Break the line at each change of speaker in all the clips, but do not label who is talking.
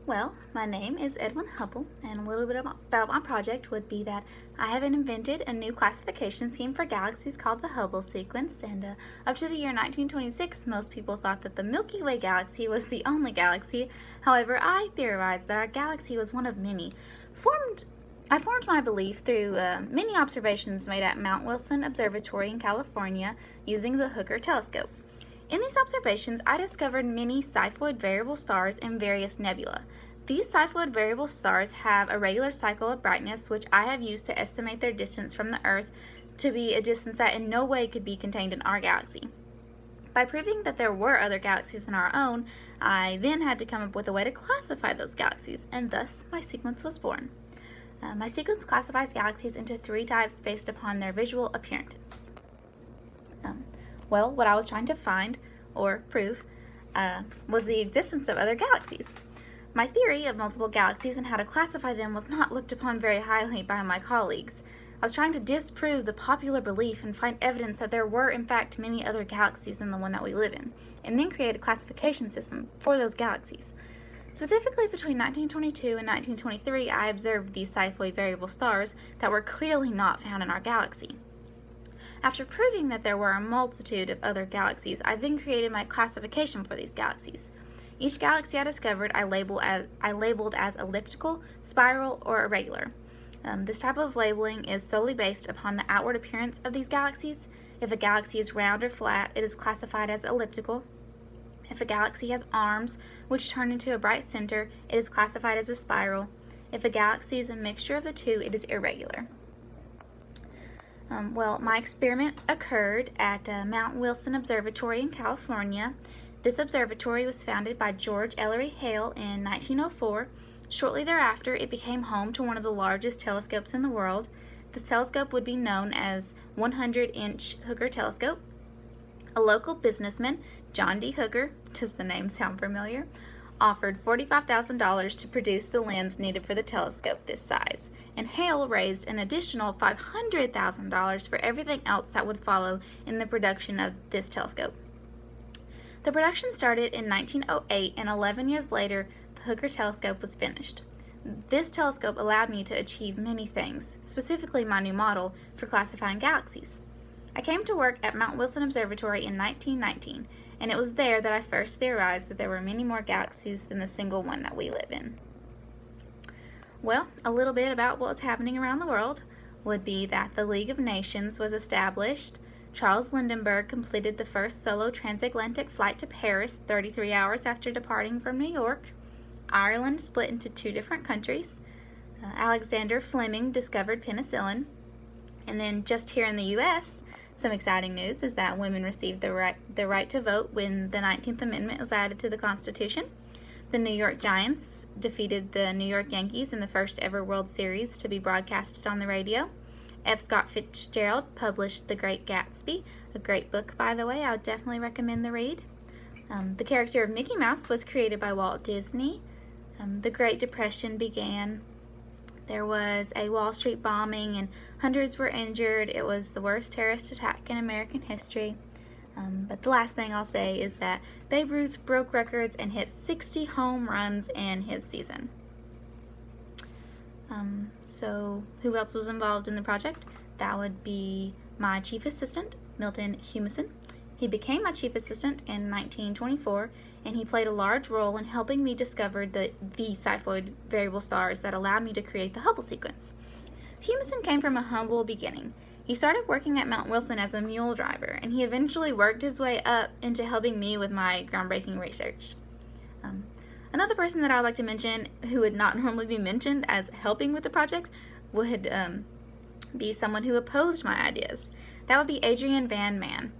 Well, my name is Edwin Hubble, and a little bit about my project would be that I have invented a new classification scheme for galaxies called the Hubble sequence, and up to the year 1926, most people thought that the Milky Way galaxy was the only galaxy. However, I theorized that our galaxy was one of many. I formed my belief through many observations made at Mount Wilson Observatory in California using the Hooker telescope. In these observations, I discovered many Cepheid variable stars and various nebula. These Cepheid variable stars have a regular cycle of brightness, which I have used to estimate their distance from the Earth to be a distance that in no way could be contained in our galaxy. By proving that there were other galaxies than our own, I then had to come up with a way to classify those galaxies, and thus my sequence was born. My sequence classifies galaxies into three types based upon their visual appearance. What I was trying to find or prove was the existence of other galaxies. My theory of multiple galaxies and how to classify them was not looked upon very highly by my colleagues. I was trying to disprove the popular belief and find evidence that there were in fact many other galaxies than the one that we live in, and then create a classification system for those galaxies. Specifically between 1922 and 1923, I observed these Cepheid variable stars that were clearly not found in our galaxy. After proving that there were a multitude of other galaxies, I then created my classification for these galaxies. Each galaxy I discovered I labeled as elliptical, spiral, or irregular. This type of labeling is solely based upon the outward appearance of these galaxies. If a galaxy is round or flat, it is classified as elliptical. If a galaxy has arms, which turn into a bright center, it is classified as a spiral. If a galaxy is a mixture of the two, it is irregular. My experiment occurred at Mount Wilson Observatory in California. This observatory was founded by George Ellery Hale in 1904. Shortly thereafter, it became home to one of the largest telescopes in the world. This telescope would be known as 100-inch Hooker telescope. A local businessman, John D. Hooker, does the name sound familiar, offered $45,000 to produce the lens needed for the telescope this size, and Hale raised an additional $500,000 for everything else that would follow in the production of this telescope. The production started in 1908, and 11 years later, the Hooker telescope was finished. This telescope allowed me to achieve many things, specifically my new model for classifying galaxies. I came to work at Mount Wilson Observatory in 1919, and it was there that I first theorized that there were many more galaxies than the single one that we live in. Well, a little bit about what was happening around the world would be that the League of Nations was established. Charles Lindbergh completed the first solo transatlantic flight to Paris 33 hours after departing from New York. Ireland split into two different countries. Alexander Fleming discovered penicillin. And then just here in the U.S., some exciting news is that women received the right to vote when the 19th Amendment was added to the Constitution. The New York Giants defeated the New York Yankees in the first ever World Series to be broadcasted on the radio. F. Scott Fitzgerald published The Great Gatsby, a great book, by the way. I would definitely recommend the read. The character of Mickey Mouse was created by Walt Disney. The Great Depression began. There was a Wall Street bombing and hundreds were injured. It was the worst terrorist attack in American history. But the last thing I'll say is that Babe Ruth broke records and hit 60 home runs in his season. So who else was involved in the project? That would be my chief assistant, Milton Humason. He became my chief assistant in 1924, and he played a large role in helping me discover the Cepheid variable stars that allowed me to create the Hubble sequence. Humason came from a humble beginning. He started working at Mount Wilson as a mule driver, and he eventually worked his way up into helping me with my groundbreaking research. Another person that I would like to mention who would not normally be mentioned as helping with the project would be someone who opposed my ideas. That would be Adrian Van Man.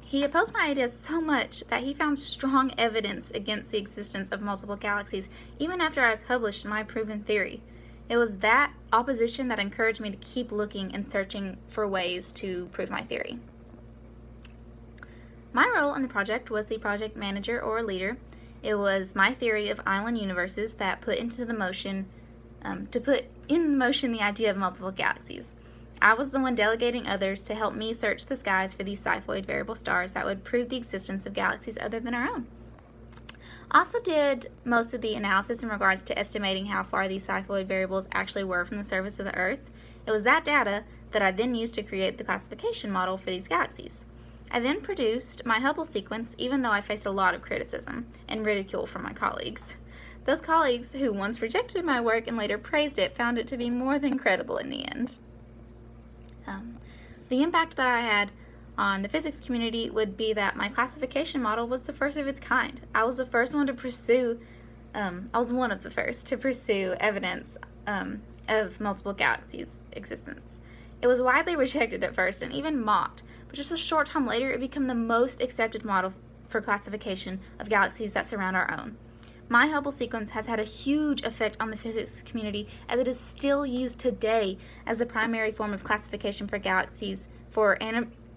He opposed my ideas so much that he found strong evidence against the existence of multiple galaxies even after I published my proven theory. It was that opposition that encouraged me to keep looking and searching for ways to prove my theory. My role in the project was the project manager or leader. It was my theory of island universes that put in motion the idea of multiple galaxies. I was the one delegating others to help me search the skies for these Cepheid variable stars that would prove the existence of galaxies other than our own. I also did most of the analysis in regards to estimating how far these cycloid variables actually were from the surface of the Earth. It was that data that I then used to create the classification model for these galaxies. I then produced my Hubble sequence, even though I faced a lot of criticism and ridicule from my colleagues. Those colleagues who once rejected my work and later praised it found it to be more than credible in the end. The impact that I had on the physics community would be that my classification model was the first of its kind. I was the first one to pursue, I was one of the first to pursue evidence of multiple galaxies' existence. It was widely rejected at first and even mocked, but just a short time later it became the most accepted model for classification of galaxies that surround our own. My Hubble sequence has had a huge effect on the physics community, as it is still used today as the primary form of classification for galaxies for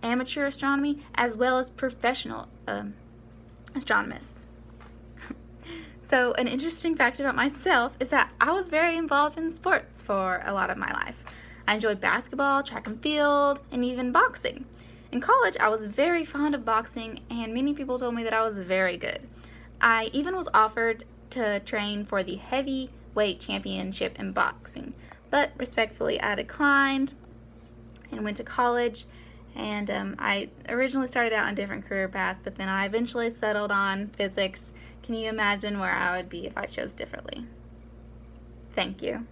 amateur astronomy as well as professional astronomists. So an interesting fact about myself is that I was very involved in sports for a lot of my life. I enjoyed basketball, track and field, and even boxing. In college, I was very fond of boxing, and many people told me that I was very good. I even was offered to train for the heavyweight championship in boxing, but respectfully I declined and went to college, and I originally started out on a different career path, but then I eventually settled on physics. Can you imagine where I would be if I chose differently? Thank you.